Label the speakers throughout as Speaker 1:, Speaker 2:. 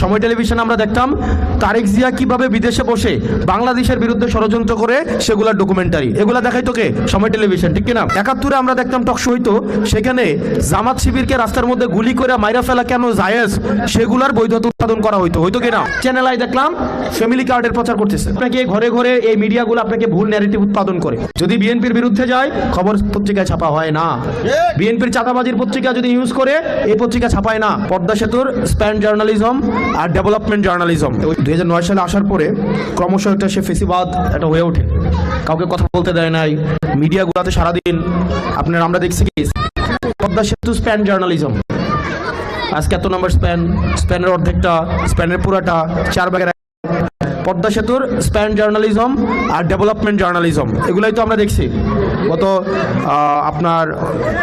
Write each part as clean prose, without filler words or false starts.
Speaker 1: সময় টেলিভিশনে আমরা দেখতাম তারেক জিয়া কিভাবে বিদেশে বসে বাংলাদেশের বিরুদ্ধে ষড়যন্ত্র করে সেগুলোর ডকুমেন্টারি, এগুলা দেখাইতো কে? সময় টেলিভিশন, ঠিক কিনা? ৭১ আমরা দেখতাম টকশো হইতো, সেখানে জামাত শিবিরকে রাস্তার মধ্যে গুলি করে মাইরা ফেলা কেন জায়েজ সেগুলার বৈধতা উৎপাদন করা হইতো, হইতো কিনা? চ্যানেল আই দেখলাম ফ্যামিলি কার্ডের প্রচার করতেছে। আপনাকে ঘরে ঘরে এই মিডিয়াগুলো আপনাকে ভুল ন্যারেটিভ উৎপাদন করে। যদি বিএনপির বিরুদ্ধে যায় খবর পত্রিকায় ছাপা হয় না, বিএনপির চাঁদাবাজির পত্রিকা যদি ইউজ করে এই পত্রিকা ছাপায় না। পদ্মা সেতুর স্প্যান জার্নালিজম আর ডেভেলপমেন্ট জার্নালিজম 2009 সালে আসার পরে ক্রমশ একটা সে ফেসিবাদ একটা হয়ে ওঠে, কাউকে কথা বলতে দেয় নাই মিডিয়াগুলোতে সারাদিন। আপনার আমরা দেখছি কি পদ্মা সেতু স্প্যান জার্নালিজম, আজকে এত নম্বর স্প্যান, স্প্যানের অর্ধেকটা, স্প্যানের পুরাটা 4 ভাগের। পদ্মা সেতুর স্প্যান জার্নালিজম আর ডেভেলপমেন্ট জার্নালিজম এগুলাই তো আমরা দেখছি গত আপনার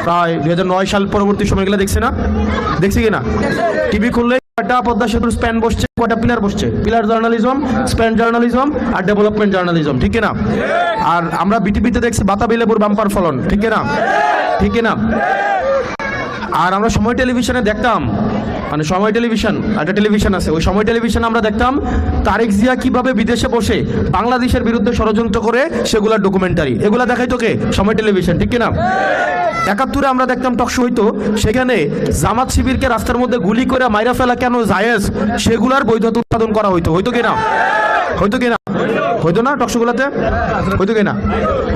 Speaker 1: প্রায় 2009 সাল পরবর্তী সময়গুলো দেখছি না, দেখছি কিনা? টিভি খুললে পদ্মা সেতুর স্প্যান বসছে, কয়টা পিলার বসছে, পিলার জার্নালিজম, স্প্যান জার্নালিজম আর ডেভেলপমেন্ট জার্নালিজম, ঠিক কিনা? আর আমরা বিটিভিতে দেখছি বাতাবি লেবুর বাম্পার ফলন, ঠিক কিনা? ঠিক কিনা? আর আমরা সময় টেলিভিশনে দেখতাম, মানে সময় টেলিভিশন একটা টেলিভিশন আছে, ওই সময় টেলিভিশনে আমরা দেখতাম তারেক জিয়া কিভাবে বিদেশে বসে বাংলাদেশের বিরুদ্ধে ষড়যন্ত্র করে সেগুলোর ডকুমেন্টারি, এগুলা দেখাইতো কে? সময় টেলিভিশন, ঠিক কিনা? ৭১ আমরা দেখতাম টকশো হইতো, সেখানে জামাত শিবিরকে রাস্তার মধ্যে গুলি করে মাইরা ফেলা কেন জায়েজ সেগুলার বৈধতা উৎপাদন করা হইতো, হইতো কিনা? হইতো কিনা? হইতো না টকশোগুলাতে? হইতো কিনা?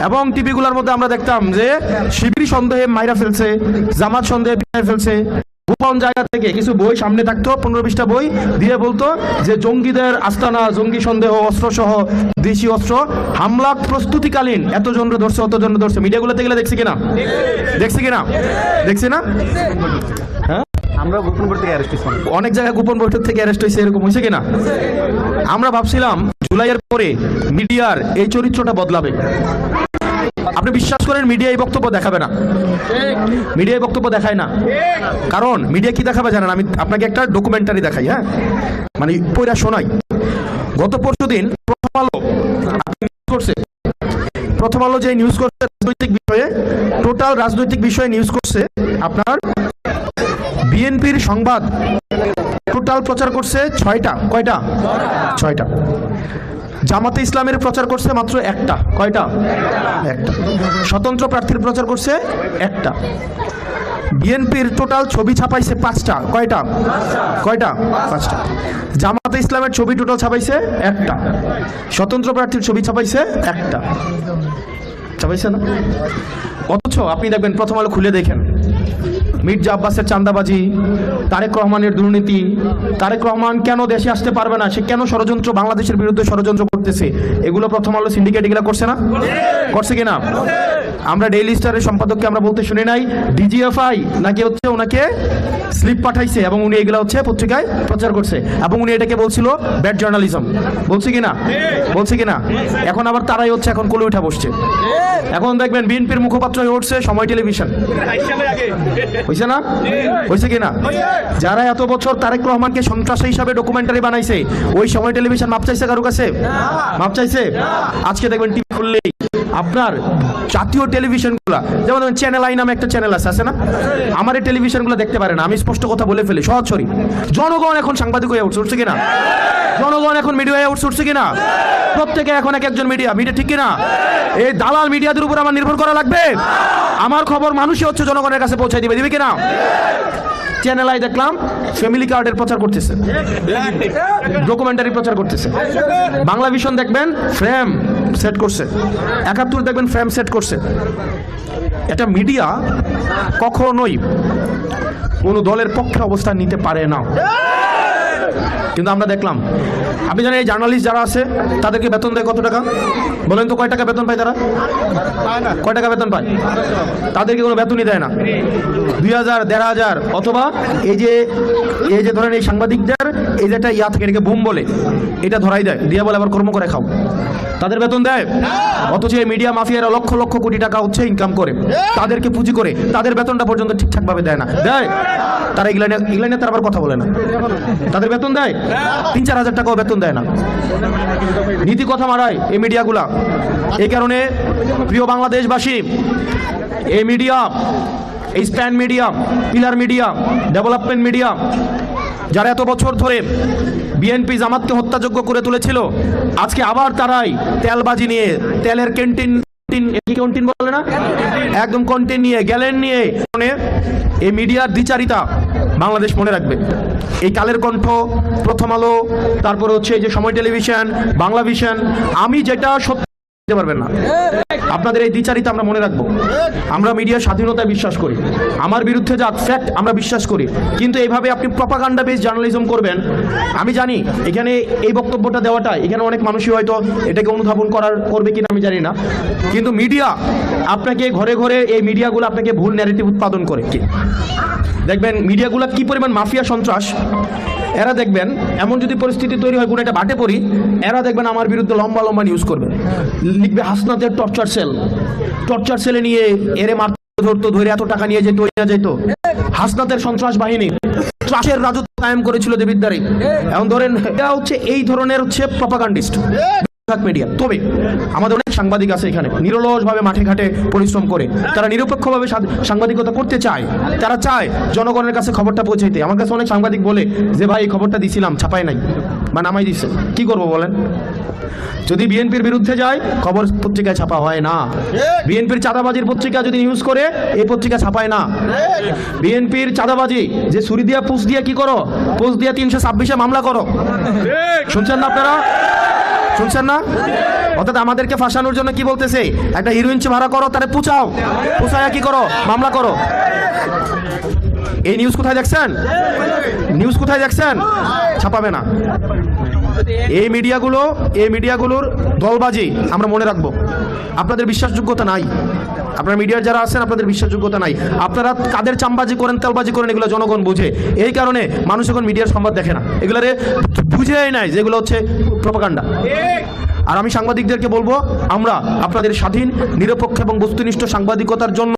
Speaker 1: এবং টিভিগুলোর মধ্যে আমরা দেখতাম যে শিবির সন্দেহে মাইরা ফেলছে, জামাত সন্দেহে মাইরা ফেলছে। গোপন জায়গা থেকে কিছু বই সামনে থাকতো, 15-20টা বই দিয়ে বলতো যে জঙ্গিদের আস্তানা, জঙ্গি সন্দেহ, অস্ত্র সহ দেশি অস্ত্র, হামলা প্রস্তুতিকালীন এতজন ধরছে, অতজন ধরছে। মিডিয়াগুলোতে গেলে দেখছি কিনা? দেখছি কিনা? দেখছি না? হ্যাঁ,
Speaker 2: আমরা গোপন বৈঠক থেকে অ্যারেস্ট হয়েছি,
Speaker 1: অনেক জায়গায় গোপন বৈঠক থেকে অ্যারেস্ট হয়েছে, এরকম হয়েছে কিনা? আমরা ভাবছিলাম জুলাইয়ের পরে মিডিয়ার এই চরিত্রটা বদলাবে। আপনি বিশ্বাস করেন মিডিয়া এই বক্তব্য দেখাবে না, মিডিয়া এই বক্তব্য দেখায় না। কারণ মিডিয়া কি দেখাবে জানেন? আমি আপনাকে একটা ডকুমেন্টারি দেখাই, হ্যাঁ, মানে পয়রা শোনাই। গত পরশুদিন প্রথম আলো করছে, প্রথম আলো যে নিউজ করছে রাজনৈতিক বিষয়ে, টোটাল রাজনৈতিক বিষয়ে নিউজ করছে আপনার বিএনপির সংবাদ টোটাল প্রচার করছে 6টা। কয়টা? 6টা। জামাতে ইসলামের প্রচার করছে মাত্র 1টা। কয়টা? 1টা। স্বতন্ত্র প্রার্থীর প্রচার করছে 1টা। বিএনপির টোটাল ছবি ছাপাইছে 5টা। কয়টা? কয়টা? 5টা। জামাতে ইসলামের ছবি টোটাল ছাপাইছে 1টা, স্বতন্ত্র প্রার্থীর ছবি ছাপাইছে 1টা। ছাপাইছে না? অথচ আপনি দেখবেন প্রথম আলো খুলে দেখেন মির্জা আব্বাসের চাঁদাবাজি, তারেক রহমানের দুর্নীতি, তারেক রহমান কেন দেশে আসতে পারবে না, সে কেন ষড়যন্ত্র, বাংলাদেশের বিরুদ্ধে ষড়যন্ত্র করতেছে, এগুলো প্রথম আলো সিন্ডিকেট এগুলো করছে না? করছে কিনা? আমরা ডেইলি স্টারের সম্পাদককে আমরা বলতে শুনি নাই ডিজিএফআই নাকি হচ্ছে ওনাকে স্লিপ পাঠাইছে এবং উনি এগুলো হচ্ছে পত্রিকায় প্রচার করছে এবং উনি এটাকে বলছিল ব্যাড জার্নালিজম, বলছে কিনা? বলছে কিনা? এখন আবার তারাই হচ্ছে এখন কোলে উঠা বসছে। এখন দেখবেন বিএনপির মুখপাত্র হয়ে উঠছে সময় টেলিভিশন, হয়েছে না? হয়েছে কিনা? যারা এত বছর তারেক রহমানকে সন্ত্রাসী হিসাবে ডকুমেন্টারি বানাইছে ওই সময় টেলিভিশন মাপ চাইছে কারো কাছে? মাপ চাইছে? আজকে দেখবেন টিভি খুললেই আপনার জাতীয় টেলিভিশনগুলো, যেমন চ্যানেল আই নামে একটা চ্যানেল আছে না? আমার এই টেলিভিশনগুলো দেখতে পারে না, আমি স্পষ্ট কথা বলে ফেলি সরাসরি। জনগণ এখন সাংবাদিক হয়ে উঠছে কিনা? জনগণ এখন মিডিয়া হয়ে উঠছে কিনা? প্রত্যেকে এখন এক একজন মিডিয়া, ঠিক কিনা? এই দালাল মিডিয়াদের উপর আমার নির্ভর করা লাগবে? আমার খবর মানুষই হচ্ছে জনগণের কাছে পৌঁছায় দিবে কিনা? চ্যানেল আই দেখলাম ফ্যামিলি কার্ডের প্রচার করতেছে, ডকুমেন্টারি প্রচার করতেছে। বাংলা ভিশন দেখবেন ফ্রেম সেট করছে, ৭১ দেখবেন ফ্রেম সেট করছে। এটা মিডিয়া কখনোই কোনো দলের পক্ষে অবস্থান নিতে পারে না। কিন্তু আমরা দেখলাম, আপনি জানেন এই জার্নালিস্ট যারা আছে তাদেরকে বেতন দেয় কত টাকা? বলেন তো কয় টাকা বেতন পায় তারা? কয় টাকা বেতন পায়? তাদেরকে কোনো বেতনই দেয় না। ২,০০০, ১,৫০০, অথবা এই যে ধরেন এই সাংবাদিকদের এই যে একটা ইয়া থাকে, এটাকে বুম বলে, এটা ধরাই দেয়, দিয়ে বলে আবার কর্ম করে খাও। তাদের বেতন দেয়? অথচ এই মিডিয়া মাফিয়ারা লক্ষ লক্ষ কোটি টাকা হচ্ছে ইনকাম করে, তাদেরকে পুঁজি করে তাদের বেতনটা পর্যন্ত ঠিকঠাক ভাবে দেয় না। দেয়? তারা ইংল্যান্ডে তার আবার কথা বলে না। তাদের বেতন দেয়? ৩-৪ হাজার টাকাও বেতন দেয় না। নীতি কথা মারায় এই মিডিয়াগুলা। এই কারণে প্রিয় বাংলাদেশবাসী, এই মিডিয়া, এই span media, pillar media, development media, যারা এত বছর ধরে বিএনপি জামাতকে হত্যাযোগ্য করে তুলেছিল, আজকে আবার তারাই তেলবাজি নিয়ে, তেলের ক্যান্টিন বলে না, একদম কন্টেন নিয়ে, গ্যালেন নিয়ে এই মিডিয়ার দ্বিচারিতা বাংলাদেশ মনে রাখবে। এই কালের কণ্ঠ, প্রথম আলো, তারপর হচ্ছে এই যে সময় টেলিভিশন, বাংলা ভিশন, আমি যেটা সত্যি দিতে পারবেন না। আপনাদের এই দ্বিচারিতা আমরা মনে রাখবো। আমরা মিডিয়ার স্বাধীনতায় বিশ্বাস করি, আমার বিরুদ্ধে যা ফ্যাক্ট আমরা বিশ্বাস করি, কিন্তু এইভাবে আপনি প্রপাগান্ডা বেস জার্নালিজম করবেন, আমি জানি এখানে এই বক্তব্যটা দেওয়াটা এখানে অনেক মানুষই হয়তো এটাকে অনুধাবন করবে কিনা আমি জানি না, কিন্তু মিডিয়া আপনাকে ঘরে ঘরে, এই মিডিয়াগুলো আপনাকে ভুল ন্যারেটিভ উৎপাদন করে। কি দেখবেন মিডিয়াগুলো কি পরিমাণ মাফিয়া সন্ত্রাস, এরা দেখবেন এমন যদি পরিস্থিতি তৈরি হয়, কোনো একটা বাটে পড়ি, এরা দেখবেন আমার বিরুদ্ধে লম্বা লম্বা নিউজ করবে, লিখবে হাসনাতের টর্চার সেলে নিয়ে এরে মারতে ধরতো, ধরে এত টাকা নিয়ে যেত, হাসনাতের সন্ত্রাস বাহিনী ত্রাসের রাজত্ব কায়েম করেছিল দেবিদ্বারে। এখন ধরেন এটা হচ্ছে এই ধরনের হচ্ছে প্রপাগান্ডিস্ট মিডিয়া। তবে আমাদের অনেক সাংবাদিক আছে এখানে নিরলসভাবে মাঠে ঘাটে পরিশ্রম করে, তারা নিরপেক্ষভাবে সাংবাদিকতা করতে চায়, তারা চায় জনগণের কাছে খবরটা পৌঁছাইতে। আমার কাছে অনেক সাংবাদিক বলে যে ভাই এই খবরটা দিছিলাম, ছাপাই নাই বা নামাই দিচ্ছে, কি করবো বলেন? যদি বিএনপির বিরুদ্ধে যায়, খবর পত্রিকায় ছাপা হয় না। বিএনপির চাঁদাবাজির পত্রিকা যদি নিউজ করে, এই পত্রিকা ছাপায় না। বিএনপির চাঁদাবাজি যে ছুরি দিয়া পুষ দিয়া কি করো, পুষ দিয়া 326-এ মামলা করো, শুনছেন না আপনারা? শুনছেন না? অর্থাৎ আমাদেরকে ফাঁসানোর জন্য কি বলতেছে, একটা হিরোইন ভাড়া করো, তারে পুছায়া কি করো, মামলা করো। এই নিউজ কোথায় দেখছেন? নিউজ কোথায় দেখছেন? ছাপাবে না। এই মিডিয়াগুলোর দলবাজি আমরা মনে রাখবো। আপনাদের বিশ্বাসযোগ্যতা নাই, আপনারা মিডিয়ার যারা আছেন আপনাদের বিশ্বাসযোগ্যতা নাই। আপনারা কাদের চামবাজি করেন, তেলবাজি করেন, এগুলো জনগণ বুঝে। এই কারণে মানুষ এখন মিডিয়ার সংবাদ দেখে না, এগুলোরে বুঝেই নাই যেগুলো হচ্ছে প্রপাগান্ডা। আর আমি সাংবাদিকদেরকে বলবো, আমরা আপনাদের স্বাধীন, নিরপেক্ষ এবং বস্তুনিষ্ঠ সাংবাদিকতার জন্য